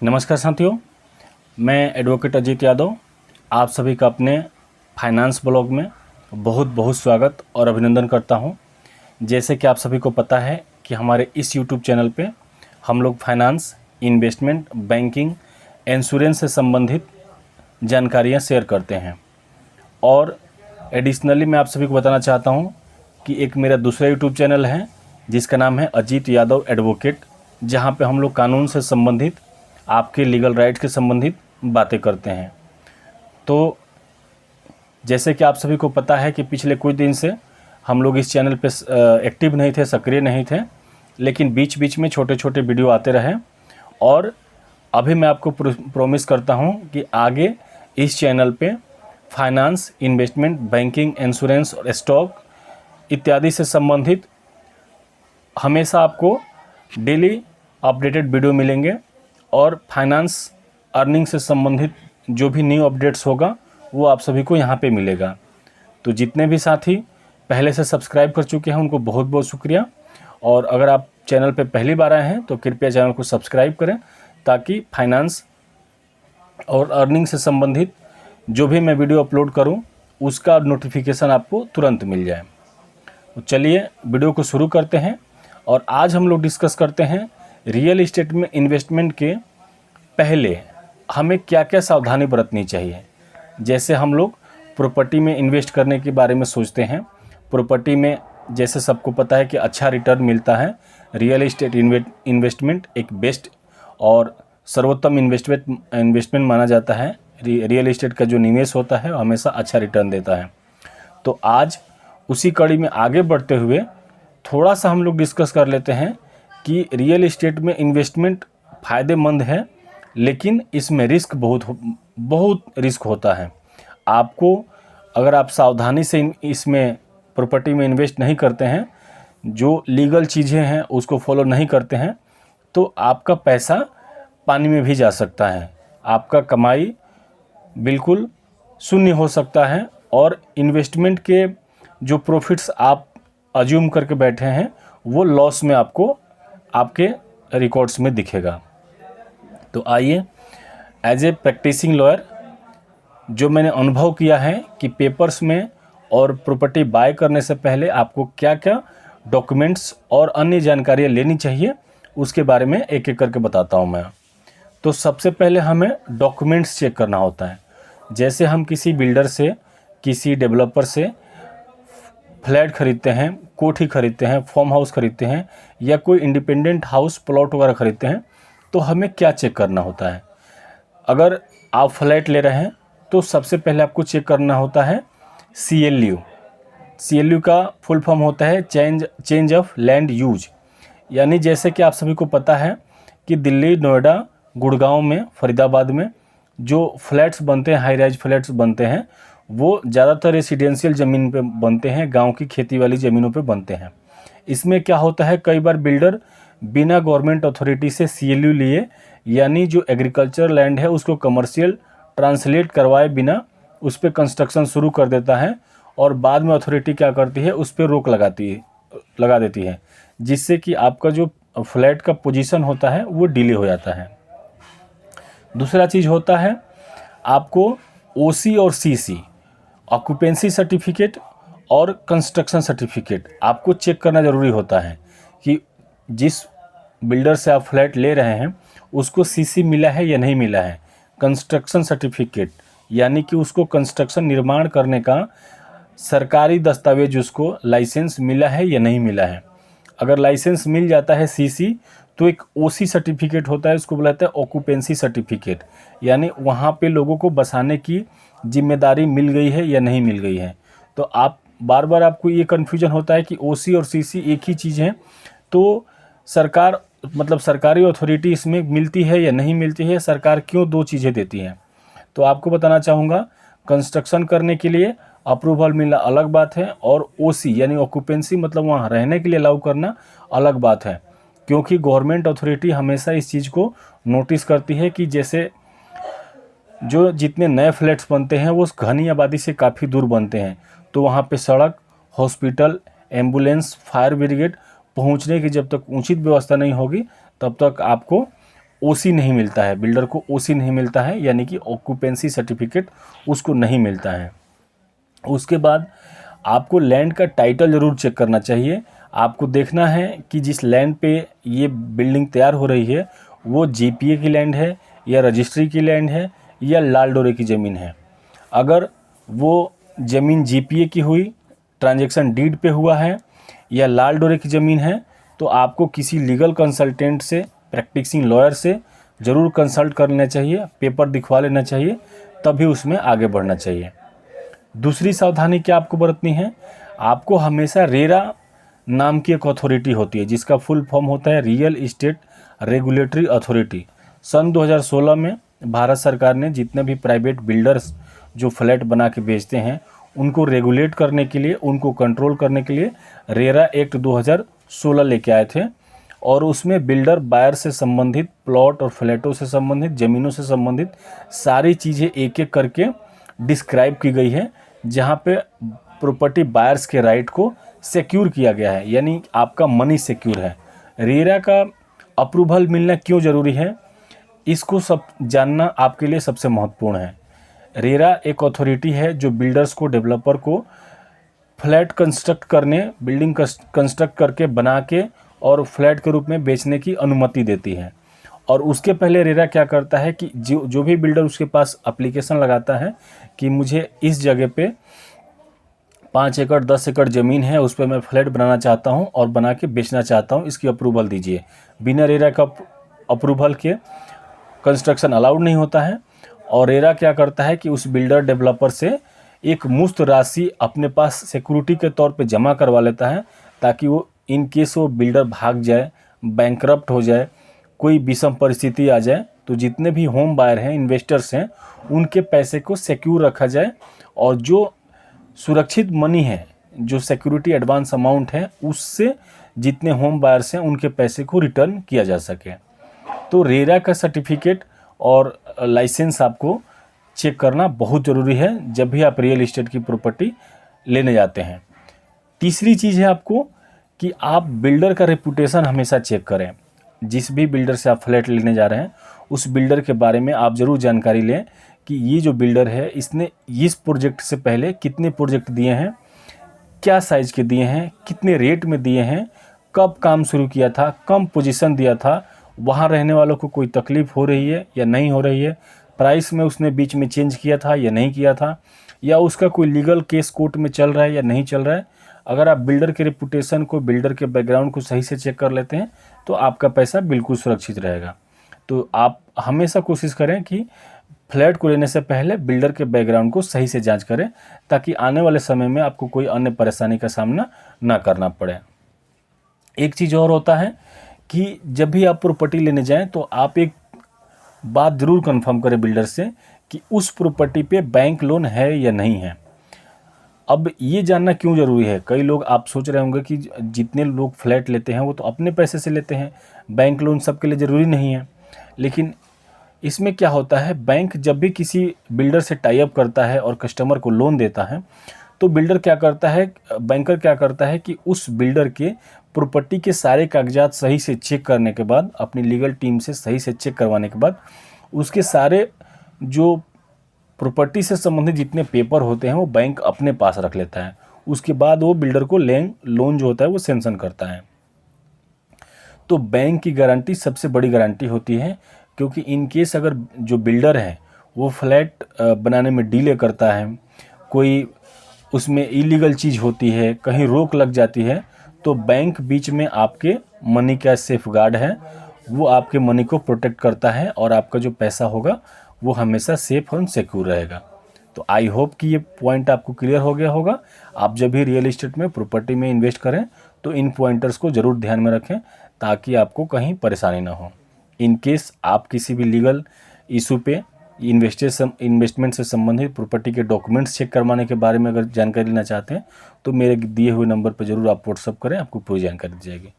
नमस्कार साथियों, मैं एडवोकेट अजीत यादव आप सभी का अपने फाइनेंस ब्लॉग में बहुत बहुत स्वागत और अभिनंदन करता हूं। जैसे कि आप सभी को पता है कि हमारे इस YouTube चैनल पे हम लोग फाइनेंस, इन्वेस्टमेंट, बैंकिंग, इंश्योरेंस से संबंधित जानकारियां शेयर करते हैं। और एडिशनली मैं आप सभी को बताना चाहता हूं कि एक मेरा दूसरा YouTube चैनल है जिसका नाम है अजीत यादव एडवोकेट, जहां पे हम लोग कानून से संबंधित, आपके लीगल राइट्स के संबंधित बातें करते हैं। तो जैसे कि आप सभी को पता है कि पिछले कुछ दिन से हम लोग इस चैनल पे एक्टिव नहीं थे, सक्रिय नहीं थे, लेकिन बीच बीच में छोटे छोटे वीडियो आते रहे। और अभी मैं आपको प्रॉमिस करता हूं कि आगे इस चैनल पे फाइनेंस, इन्वेस्टमेंट, बैंकिंग, इंश्योरेंस और स्टॉक इत्यादि से संबंधित हमेशा आपको डेली अपडेटेड वीडियो मिलेंगे। और फाइनेंस, अर्निंग से संबंधित जो भी न्यू अपडेट्स होगा वो आप सभी को यहाँ पे मिलेगा। तो जितने भी साथी पहले से सब्सक्राइब कर चुके हैं उनको बहुत बहुत शुक्रिया। और अगर आप चैनल पे पहली बार आए हैं तो कृपया चैनल को सब्सक्राइब करें, ताकि फाइनेंस और अर्निंग से संबंधित जो भी मैं वीडियो अपलोड करूं उसका नोटिफिकेशन आपको तुरंत मिल जाए। तो चलिए वीडियो को शुरू करते हैं। और आज हम लोग डिस्कस करते हैं रियल इस्टेट में इन्वेस्टमेंट के पहले हमें क्या क्या सावधानी बरतनी चाहिए। जैसे हम लोग प्रॉपर्टी में इन्वेस्ट करने के बारे में सोचते हैं। प्रॉपर्टी में जैसे सबको पता है कि अच्छा रिटर्न मिलता है। रियल इस्टेट इन्वेस्टमेंट एक बेस्ट और सर्वोत्तम इन्वेस्टमेंट माना जाता है। रियल इस्टेट का जो निवेश होता है हमेशा अच्छा रिटर्न देता है। तो आज उसी कड़ी में आगे बढ़ते हुए थोड़ा सा हम लोग डिस्कस कर लेते हैं कि रियल इस्टेट में इन्वेस्टमेंट फ़ायदेमंद है, लेकिन इसमें रिस्क बहुत रिस्क होता है। आपको अगर आप सावधानी से इसमें प्रॉपर्टी में इन्वेस्ट नहीं करते हैं, जो लीगल चीज़ें हैं उसको फॉलो नहीं करते हैं, तो आपका पैसा पानी में भी जा सकता है। आपका कमाई बिल्कुल शून्य हो सकता है और इन्वेस्टमेंट के जो प्रॉफिट्स आप अज्यूम करके बैठे हैं वो लॉस में आपको आपके रिकॉर्ड्स में दिखेगा। तो आइए, एज ए प्रैक्टिसिंग लॉयर जो मैंने अनुभव किया है कि पेपर्स में और प्रॉपर्टी बाय करने से पहले आपको क्या क्या डॉक्यूमेंट्स और अन्य जानकारियाँ लेनी चाहिए, उसके बारे में एक एक करके बताता हूँ मैं। तो सबसे पहले हमें डॉक्यूमेंट्स चेक करना होता है। जैसे हम किसी बिल्डर से, किसी डेवलपर से फ्लैट खरीदते हैं, कोठी खरीदते हैं, फार्म हाउस खरीदते हैं, या कोई इंडिपेंडेंट हाउस प्लॉट वगैरह खरीदते हैं, तो हमें क्या चेक करना होता है। अगर आप फ्लैट ले रहे हैं तो सबसे पहले आपको चेक करना होता है CLU। CLU का फुल फॉर्म होता है चेंज ऑफ लैंड यूज। यानी जैसे कि आप सभी को पता है कि दिल्ली, नोएडा, गुड़गांव में, फरीदाबाद में जो फ्लैट्स बनते हैं, हाई राइज फ्लैट्स बनते हैं, वो ज़्यादातर रेसिडेंशियल ज़मीन पे बनते हैं, गांव की खेती वाली ज़मीनों पे बनते हैं। इसमें क्या होता है, कई बार बिल्डर बिना गवर्नमेंट अथॉरिटी से CLU लिए, यानी जो एग्रीकल्चर लैंड है उसको कमर्शियल ट्रांसलेट करवाए बिना उस पर कंस्ट्रक्शन शुरू कर देता है, और बाद में अथॉरिटी क्या करती है, उस पर रोक लगा देती है, जिससे कि आपका जो फ्लैट का पोजीशन होता है वो डिले हो जाता है। दूसरा चीज़ होता है आपको OC और CC, ऑक्यूपेंसी सर्टिफिकेट और कंस्ट्रक्शन सर्टिफिकेट आपको चेक करना ज़रूरी होता है कि जिस बिल्डर से आप फ्लैट ले रहे हैं उसको CC मिला है या नहीं मिला है। कंस्ट्रक्शन सर्टिफिकेट यानी कि उसको कंस्ट्रक्शन निर्माण करने का सरकारी दस्तावेज, उसको लाइसेंस मिला है या नहीं मिला है। अगर लाइसेंस मिल जाता है CC, तो एक OC सर्टिफिकेट होता है, उसको बुलाता है ऑक्यूपेंसी सर्टिफिकेट, यानी वहाँ पे लोगों को बसाने की जिम्मेदारी मिल गई है या नहीं मिल गई है। तो आप बार बार आपको ये कन्फ्यूजन होता है कि OC और CC एक ही चीज़ है, तो सरकार मतलब सरकारी अथॉरिटी इसमें मिलती है या नहीं मिलती है, सरकार क्यों दो चीज़ें देती है। तो आपको बताना चाहूँगा, कंस्ट्रक्शन करने के लिए अप्रूवल मिलना अलग बात है, और OC यानी ऑक्यूपेंसी मतलब वहाँ रहने के लिए अलाउ करना अलग बात है। क्योंकि गवर्नमेंट अथॉरिटी हमेशा इस चीज़ को नोटिस करती है कि जैसे जो जितने नए फ्लैट्स बनते हैं वो घनी आबादी से काफ़ी दूर बनते हैं, तो वहाँ पे सड़क, हॉस्पिटल, एम्बुलेंस, फायर ब्रिगेड पहुँचने की जब तक उचित व्यवस्था नहीं होगी तब तक आपको ओसी नहीं मिलता है, बिल्डर को ओसी नहीं मिलता है, यानी कि ऑक्यूपेंसी सर्टिफिकेट उसको नहीं मिलता है। उसके बाद आपको लैंड का टाइटल ज़रूर चेक करना चाहिए। आपको देखना है कि जिस लैंड पे ये बिल्डिंग तैयार हो रही है वो जीपीए की लैंड है या रजिस्ट्री की लैंड है या लाल डोरे की ज़मीन है। अगर वो ज़मीन जीपीए की हुई, ट्रांजैक्शन डीड पे हुआ है, या लाल डोरे की ज़मीन है, तो आपको किसी लीगल कंसल्टेंट से, प्रैक्टिसिंग लॉयर से ज़रूर कंसल्ट कर लेना चाहिए, पेपर दिखवा लेना चाहिए, तभी उसमें आगे बढ़ना चाहिए। दूसरी सावधानी क्या आपको बरतनी है, आपको हमेशा रेरा नाम की एक अथॉरिटी होती है जिसका फुल फॉर्म होता है रियल इस्टेट रेगुलेटरी अथॉरिटी। सन 2016 में भारत सरकार ने जितने भी प्राइवेट बिल्डर्स जो फ्लैट बना के बेचते हैं उनको रेगुलेट करने के लिए, उनको कंट्रोल करने के लिए रेरा एक्ट 2016 लेके आए थे। और उसमें बिल्डर बायर से संबंधित, प्लॉट और फ्लैटों से संबंधित, ज़मीनों से संबंधित सारी चीज़ें एक एक करके डिस्क्राइब की गई है, जहाँ पे प्रॉपर्टी बायर्स के राइट को सिक्योर किया गया है, यानी आपका मनी सिक्योर है। रेरा का अप्रूवल मिलना क्यों ज़रूरी है, इसको सब जानना आपके लिए सबसे महत्वपूर्ण है। रेरा एक अथॉरिटी है जो बिल्डर्स को, डेवलपर को फ्लैट कंस्ट्रक्ट करने, बिल्डिंग कंस्ट्रक्ट करके बना के और फ्लैट के रूप में बेचने की अनुमति देती है। और उसके पहले रेरा क्या करता है कि जो भी बिल्डर उसके पास एप्लीकेशन लगाता है कि मुझे इस जगह पे 5 एकड़ 10 एकड़ ज़मीन है, उस पर मैं फ्लैट बनाना चाहता हूं और बना के बेचना चाहता हूं, इसकी अप्रूवल दीजिए। बिना रेरा का अप्रूवल के कंस्ट्रक्शन अलाउड नहीं होता है। और रेरा क्या करता है कि उस बिल्डर डेवलपर से एक मुफ्त राशि अपने पास सिक्योरिटी के तौर पे जमा करवा लेता है, ताकि वो इन केस वो बिल्डर भाग जाए, बैंकरप्ट हो जाए, कोई विषम परिस्थिति आ जाए, तो जितने भी होम बायर हैं, इन्वेस्टर्स हैं, उनके पैसे को सिक्योर रखा जाए और जो सुरक्षित मनी है, जो सिक्योरिटी एडवांस अमाउंट है, उससे जितने होम बायर्स हैं उनके पैसे को रिटर्न किया जा सके। तो रेरा का सर्टिफिकेट और लाइसेंस आपको चेक करना बहुत ज़रूरी है जब भी आप रियल एस्टेट की प्रॉपर्टी लेने जाते हैं। तीसरी चीज़ है आपको कि आप बिल्डर का रेपुटेशन हमेशा चेक करें। जिस भी बिल्डर से आप फ्लैट लेने जा रहे हैं उस बिल्डर के बारे में आप ज़रूर जानकारी लें कि ये जो बिल्डर है इसने इस प्रोजेक्ट से पहले कितने प्रोजेक्ट दिए हैं, क्या साइज़ के दिए हैं, कितने रेट में दिए हैं, कब काम शुरू किया था, कम पोजीशन दिया था, वहाँ रहने वालों को कोई तकलीफ़ हो रही है या नहीं हो रही है, प्राइस में उसने बीच में चेंज किया था या नहीं किया था, या उसका कोई लीगल केस कोर्ट में चल रहा है या नहीं चल रहा है। अगर आप बिल्डर के रेपुटेशन को, बिल्डर के बैकग्राउंड को सही से चेक कर लेते हैं तो आपका पैसा बिल्कुल सुरक्षित रहेगा। तो आप हमेशा कोशिश करें कि फ्लैट को लेने से पहले बिल्डर के बैकग्राउंड को सही से जांच करें, ताकि आने वाले समय में आपको कोई अन्य परेशानी का सामना ना करना पड़े। एक चीज़ और होता है कि जब भी आप प्रॉपर्टी लेने जाएं तो आप एक बात ज़रूर कंफर्म करें बिल्डर से कि उस प्रॉपर्टी पे बैंक लोन है या नहीं है। अब ये जानना क्यों ज़रूरी है, कई लोग आप सोच रहे होंगे कि जितने लोग फ्लैट लेते हैं वो तो अपने पैसे से लेते हैं, बैंक लोन सबके लिए ज़रूरी नहीं है। लेकिन इसमें क्या होता है, बैंक जब भी किसी बिल्डर से टाई अप करता है और कस्टमर को लोन देता है तो बिल्डर क्या करता है, बैंकर क्या करता है कि उस बिल्डर के प्रॉपर्टी के सारे कागजात सही से चेक करने के बाद, अपनी लीगल टीम से सही से चेक करवाने के बाद, उसके सारे जो प्रॉपर्टी से संबंधित जितने पेपर होते हैं वो बैंक अपने पास रख लेता है। उसके बाद वो बिल्डर को लोन जो होता है वो सैंक्शन करता है। तो बैंक की गारंटी सबसे बड़ी गारंटी होती है, क्योंकि इन केस अगर जो बिल्डर है वो फ्लैट बनाने में डिले करता है, कोई उसमें इलीगल चीज़ होती है, कहीं रोक लग जाती है, तो बैंक बीच में आपके मनी का सेफ गार्ड है, वो आपके मनी को प्रोटेक्ट करता है और आपका जो पैसा होगा वो हमेशा सेफ और सिक्योर रहेगा। तो आई होप कि ये पॉइंट आपको क्लियर हो गया होगा। आप जब भी रियल एस्टेट में, प्रॉपर्टी में इन्वेस्ट करें तो इन पॉइंटर्स को ज़रूर ध्यान में रखें, ताकि आपको कहीं परेशानी ना हो। इन केस आप किसी भी लीगल इशू पे, इन्वेस्टमेंट से संबंधित प्रॉपर्टी के डॉक्यूमेंट्स चेक करवाने के बारे में अगर जानकारी लेना चाहते हैं तो मेरे दिए हुए नंबर पर ज़रूर आप व्हाट्सअप करें, आपको पूरी जानकारी दी जाएगी।